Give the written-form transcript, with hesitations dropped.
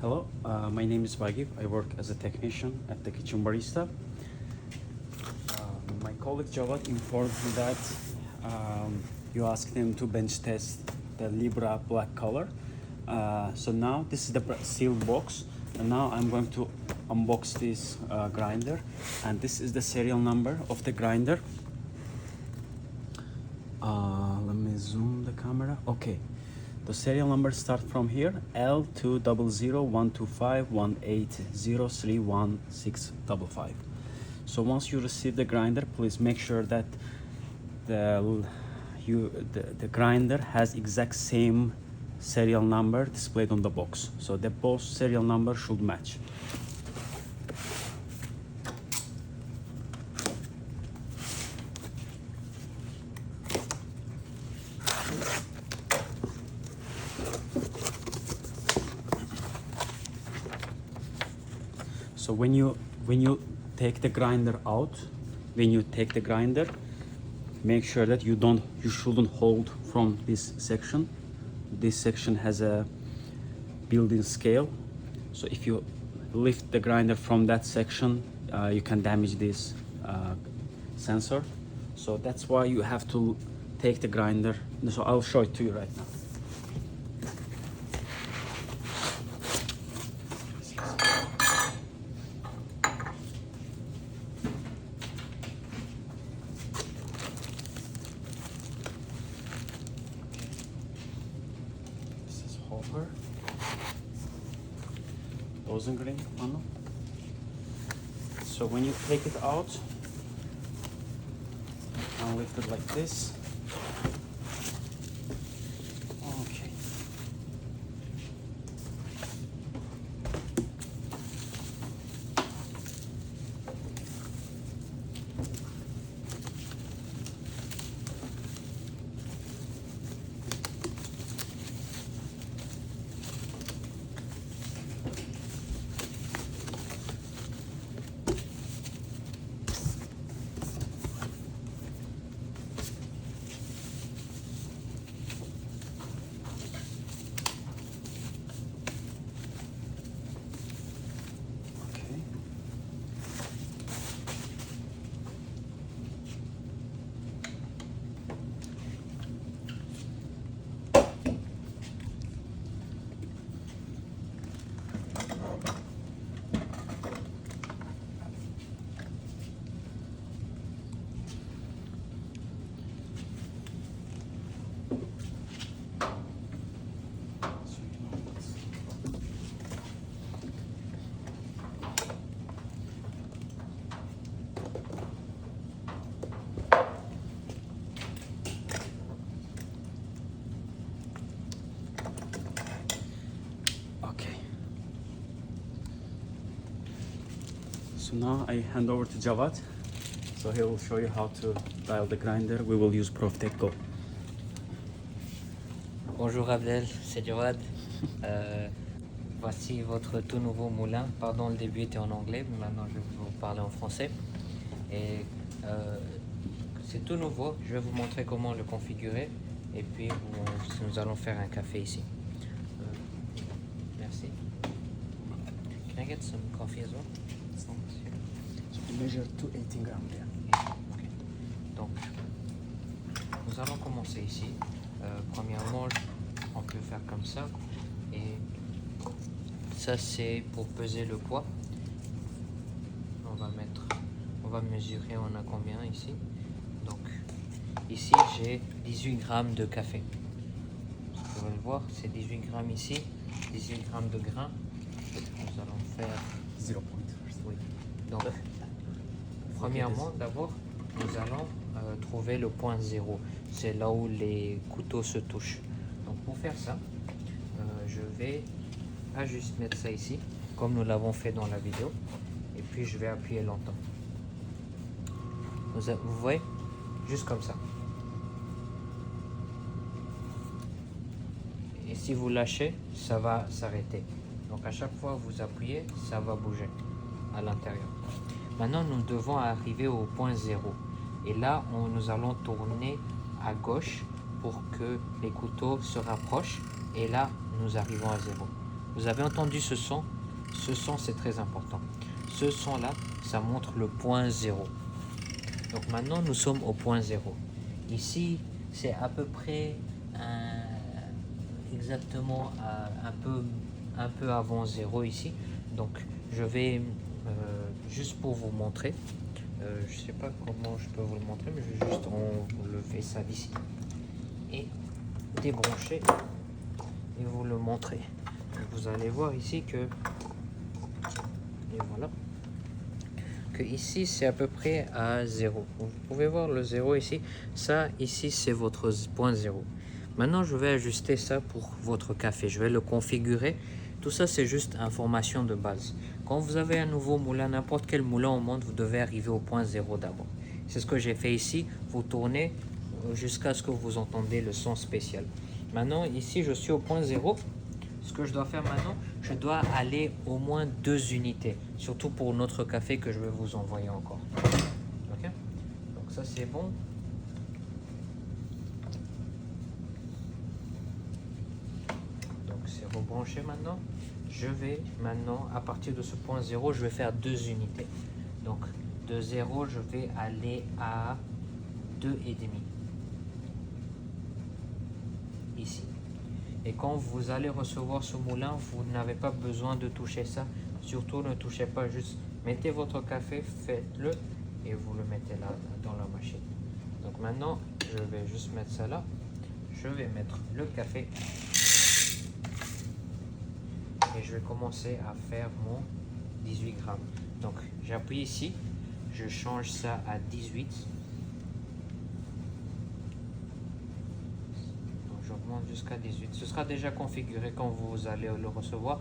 Hello, my name is Bagib. I work as a technician at the Kitchen Barista. My colleague Javad informed me that you asked him to bench test the Libra black color. So now this is the sealed box, and now I'm going to unbox this grinder, and this is the serial number of the grinder. Let me zoom the camera. Okay. The serial number starts from here, L2001251803165. So once you receive the grinder, please make sure that the grinder has exact same serial number displayed on the box. So the both serial number should match. So when you take the grinder out, make sure that you shouldn't hold from this section. This section has a built-in scale. So if you lift the grinder from that section, you can damage this sensor. So that's why you have to take the grinder. So I'll show it to you right now. Hopper, Rosengreen panel. So when you take it out, I'll lift it like this. Okay. So now I hand over to Javad. So he will show you how to dial the grinder. We will use ProfTech Go. Bonjour Abdel, c'est Jawad. Voici votre tout nouveau moulin. Pardon, le début était en anglais, mais maintenant je vais vous parler en français. Et c'est tout nouveau. Je vais vous montrer comment le configurer. Et puis nous allons faire un café ici. Merci. Can I get some coffee as well? Measure 280 grams there. Okay. Donc, nous allons commencer ici. Premièrement, on peut faire comme ça. Et ça, c'est pour peser le poids. On va mesurer, on a combien ici. Donc, ici, j'ai 18 grammes de café. Vous pouvez le voir, c'est 18 grammes ici, 18 grammes de grains. Nous allons faire 0 point. Oui. Donc, premièrement, d'abord, nous allons trouver le point 0. C'est là où les couteaux se touchent. Donc, pour faire ça, je vais pas juste mettre ça ici, comme nous l'avons fait dans la vidéo. Et puis, je vais appuyer longtemps. Vous voyez? Juste comme ça. Et si vous lâchez, ça va s'arrêter. Donc, à chaque fois que vous appuyez, ça va bouger à l'intérieur. Maintenant, nous devons arriver au point 0. Et là, nous allons tourner à gauche pour que les couteaux se rapprochent. Et là, nous arrivons à 0. Vous avez entendu ce son? Ce son, c'est très important. Ce son-là, ça montre le point 0. Donc maintenant, nous sommes au point 0. Ici, c'est à peu près exactement un peu avant 0 ici. Donc, je vais, juste pour vous montrer, je ne sais pas comment je peux vous le montrer, mais je vais juste enlever ça d'ici et débrancher et vous le montrer. Vous allez voir ici que, et voilà, que ici c'est à peu près à 0. Vous pouvez voir le 0 ici. Ça ici c'est votre point 0. Maintenant je vais ajuster ça pour votre café. Je vais le configurer. Tout ça c'est juste information de base. Quand vous avez un nouveau moulin, n'importe quel moulin au monde, vous devez arriver au point 0 d'abord. C'est ce que j'ai fait ici. Vous tournez jusqu'à ce que vous entendez le son spécial. Maintenant ici je suis au point 0. Ce que je dois faire maintenant, je dois aller au moins 2 unités, surtout pour notre café que je vais vous envoyer encore. Ok? Donc ça c'est bon. Donc c'est rebranché maintenant. Je vais maintenant, à partir de ce point 0, je vais faire 2 unités. Donc de 0, je vais aller à 2,5. Ici. Et quand vous allez recevoir ce moulin, vous n'avez pas besoin de toucher ça. Surtout ne touchez pas, juste mettez votre café, faites-le et vous le mettez là dans la machine. Donc maintenant, je vais juste mettre ça là. Je vais mettre le café et je vais commencer à faire mon 18 grammes. Donc j'appuie ici, je change ça à 18. J'augmente jusqu'à 18. Ce sera déjà configuré quand vous allez le recevoir.